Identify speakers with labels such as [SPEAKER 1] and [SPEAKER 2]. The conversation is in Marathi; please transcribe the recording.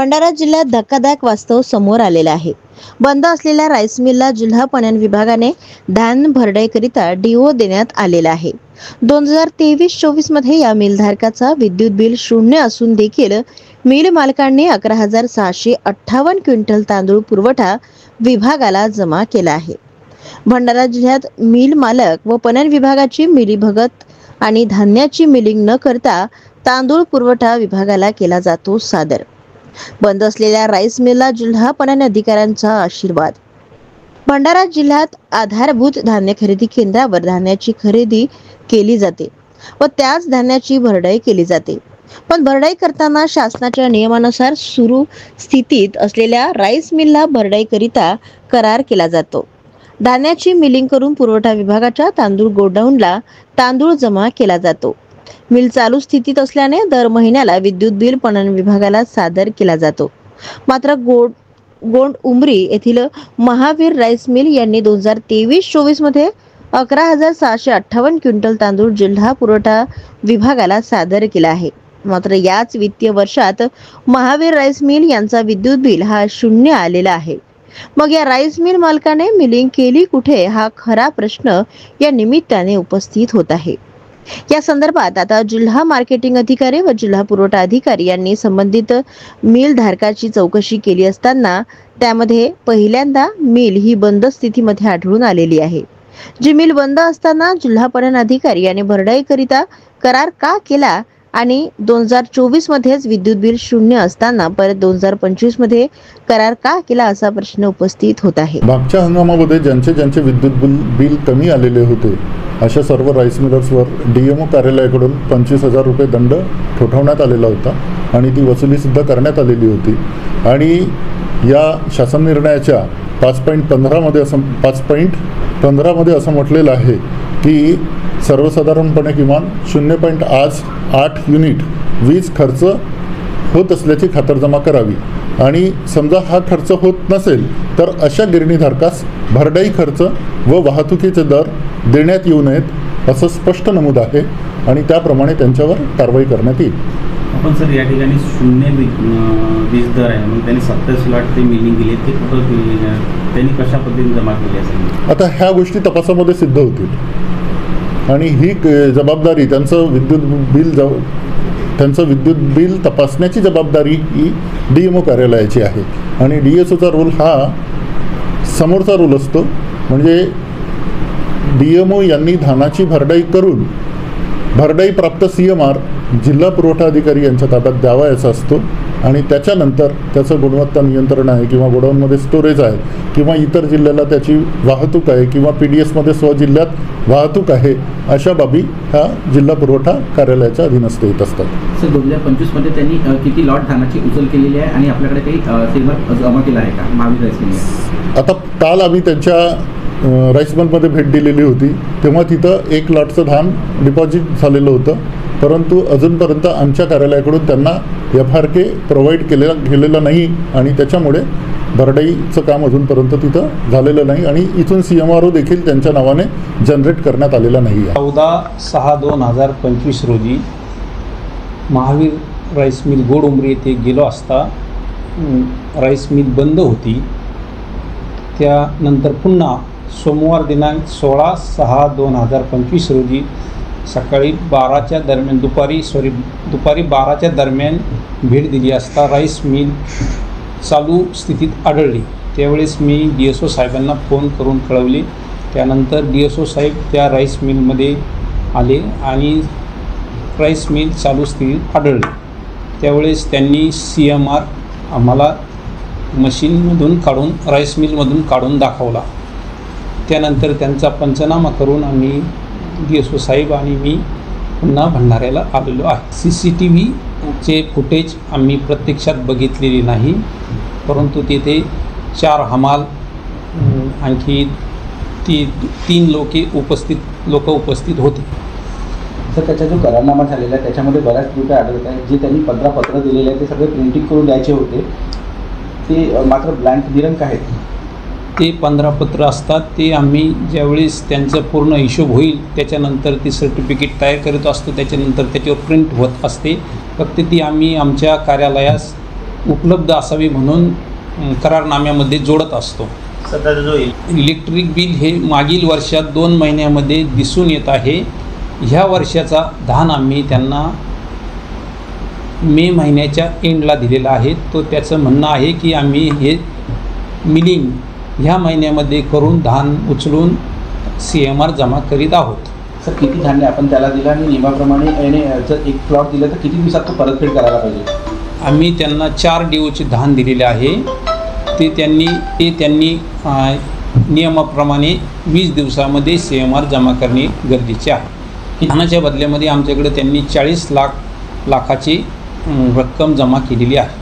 [SPEAKER 1] भंडारा जिल्ह्यात धक्कादायक वास्तव समोर आलेलं आहे। बंद असलेल्या राईस मिलला जिल्हा पणन विभागाने धान्य भरडाईकरिता डीओ देण्यात आलेला आहे। 2023-24 मध्ये या मिलधारकाचा विद्युत बिल शून्य असून देखील मिल मालकांनी 11,658 क्विंटल तांदूळ पुरवठा विभागाला जमा केला आहे। भंडारा जिल्ह्यात मिल मालक व पणन विभागाची मिलीभगत आणि धान्याची मिलिंग न करता तांदूळ पुरवठा विभागाला केला जातो सादर। बंद असलेल्या राईस मिलला जिल्हा पणन अधिकाऱ्यांचा आशीर्वाद। भंडारा जिल्ह्यात आधारभूत धान्य खरेदी केंद्रावर धान्याची खरेदी केली जाते व त्याच धान्याची भरडाई केली जाते। पण भरडाई करताना शासनाच्या नियमानुसार सुरू स्थितीत असलेल्या राईस मिलला भरडाई करिता करार केला जातो। धान्याची मिलिंग करून पुरवठा विभागाच्या तांदूळ गोडाऊनला तांदूळ जमा केला जातो। मिल चालू स्थितीत असल्याने दर महिन्याला विद्युत बिल पणन विभागाला सादर केला जातो। मात्र गोंड उमरी येथील महावीर राईस मिल यांनी 2023-24 मध्ये 11,658 क्विंटल तांदूळ जिल्हा पुरवठा विभागाला सादर केला आहे। मात्र याच वित्तीय वर्षात महावीर राईस मिल यांचा विद्युत बिल हा शून्य आलेला आहे। मग या राईस मिल मालकाने मिलिंग केली कुठे हा खरा प्रश्न या निमित्ताने उपस्थित होत आहे। या संदर्भात आता जिल्हा मार्केटिंग अधिकारी व जिल्हा पुरवठा अधिकारी यांनी संबंधित मिल धारकाची चौकशी केली असताना त्यामध्ये पहिल्यांदा मिल ही बंद स्थितीमध्ये आढळून आलेली आहे। जी मिल बंद असताना जिल्हा पणन अधिकारी यांनी भरडाई करिता करार का केला आणि 2024 मध्येच विद्युत बिल शून्य असताना परत 2025 मध्ये करार का केला असा प्रश्न उपस्थित होत आहे।
[SPEAKER 2] मागच्या हंगामामध्ये ज्यांचे विद्युत बिल कमी आलेले होते अशा सर्व राईस मिलर्सवर डीएमओ कार्यालयाकडून 25,000 रुपये दंड ठोठावण्यात आलेला होता आणि ती वसुली सुद्धा करण्यात आलेली होती। आणि या शासन निर्णयाच्या 5.15 मध्ये असं म्हटलेलं आहे की सर्वसाधारणपणे किमान 0.8 युनिट वीज खर्च होत असल्याची खातरजमा करावी आणि समजा हा खर्च होत नसेल तर अशा गिरणीधारकास भरडाई खर्च व वाहतुकीचे दर देण्यात येऊ नयेत असं स्पष्ट नमूद आहे आणि त्याप्रमाणे त्यांच्यावर कारवाई करण्यात येईल।
[SPEAKER 3] आपण सर या ठिकाणी शून्य वीज दर आहे मग त्यांनी 27 लाख ते मिलिंग दिले ते कुठं त्यांनी कशा पद्धतीने जमा केली असेल? आता
[SPEAKER 2] ह्या गोष्टी तपासामध्ये सिद्ध होतील आणि ही जबाबदारी त्यांचं विद्युत बिल तपासण्याची जबाबदारी ही डीएमओ कार्यालयाची आहे आणि डीएसओचा रोल हा समोरचा रोल असतो। म्हणजे डीएमओ यांनी धानाची भरडाई करून भरडाई प्राप्त CMR जिल्हा पुरवठा अधिकारी यांच्या ताब्यात द्यावा याचा असतो आणि त्याच्यानंतर त्याचं गुणवत्ता नियंत्रण आहे किंवा गोडाऊनमध्ये स्टोरेज आहे किंवा इतर जिल्ह्याला त्याची वाहतूक आहे किंवा PDS मध्ये स्वजिल्ह्यात वाहतूक आहे अशा बाबी ह्या जिल्हा पुरवठा कार्यालयाच्या अधीनस्थ येत असतात।
[SPEAKER 4] सर 2025 मध्ये त्यांनी किती लॉट धानाची उचल केलेली आहे आणि आपल्याकडे काही CMR जमा केला आहे का महावीर राईस मिल?
[SPEAKER 2] आता काल आम्ही त्यांच्या राईस मिलमध्ये भेट दिलेली होती तेव्हा तिथं 1 लॉटचं धान डिपॉझिट झालेलं होतं, परंतु अजूनपर्यंत आमच्या कार्यालयाकडून त्यांना FRK प्रोव्हाइड केलेलं नाही आणि त्याच्यामुळे भरडाईचं काम अजूनपर्यंत तिथं झालेलं नाही आणि इथून CMRO देखील त्यांच्या नावाने जनरेट करण्यात आलेला नाही आहे।
[SPEAKER 5] 14/6/2025 रोजी महावीर राईस मिल गोड उमरी येथे गेलो असता राईस मिल बंद होती। त्यानंतर पुन्हा सोमवार दिनांक 16/6/2025 रोजी सकाळी 12च्या दरम्यान दुपारी 12च्या दरम्यान भेट दिली असता राईस मिल चालू स्थितीत आढळली। त्यावेळेस मी DSO साहेबांना फोन करून कळवले। त्यानंतर DSO साहेब त्या राईस मिलमध्ये आले आणि राईस मिल चालू स्थितीत आढळले। त्यावेळेस त्यांनी CMR आम्हाला मशीनमधून काढून राईस मिलमधून काढून दाखवला। त्यानंतर त्यांचा पंचनामा करून आम्ही DSO साहेब आणि मी पुन्हा भंडाऱ्याला आलेलो आहे। CCTVचे फुटेज आम्ही प्रत्यक्षात बघितलेली नाही, परंतु तेथे 4 हमाल आणखी 3 लोक उपस्थित होते।
[SPEAKER 4] तर त्याचा जो करारनामा झालेला आहे त्याच्यामध्ये बऱ्याच रुपये आढळत आहे। जे त्यांनी 15 पत्र दिलेले आहे ते सगळे प्रिंटिंग करून द्यायचे होते, ते मात्र ब्लँक निरंक आहेत।
[SPEAKER 5] ते 15 पत्र असतात ते आम्ही ज्यावेळेस त्यांचं पूर्ण हिशोब होईल त्याच्यानंतर ती सर्टिफिकेट तयार करत असतो, त्याच्यानंतर त्याच्यावर प्रिंट होत असते। फक्त ती आम्ही आमच्या कार्यालयास उपलब्ध असावी म्हणून करारनाम्यामध्ये जोडत असतो.
[SPEAKER 3] सध्याचा जो
[SPEAKER 5] इलेक्ट्रिक बिल हे मागील वर्षात 2 महिन्यामध्ये दिसून येत आहे. ह्या वर्षाचा धान आम्ही त्यांना मे महिन्याच्या एंडला दिलेला आहे. तो त्याचं म्हणणं आहे की आम्ही हे मिलिंग ह्या महिन्यामध्ये करून धान उचलून CMR जमा करीत आहोत.
[SPEAKER 4] सर किती धान्य आपण त्याला दिलं आणि नियमाप्रमाणे याने जर एक प्लॉट दिलं तर किती दिवसात तो परतफेड करायला पाहिजे?
[SPEAKER 5] आम्ही त्यांना 4 DOचे धान दिलेले आहे. ते त्यांनी नियमाप्रमाणे 20 दिवसामध्ये CMR जमा करणे गरजेचे आहे. धानाच्या बदल्यामध्ये आमच्याकडे त्यांनी 40 लाखाची रक्कम जमा केलेली आहे.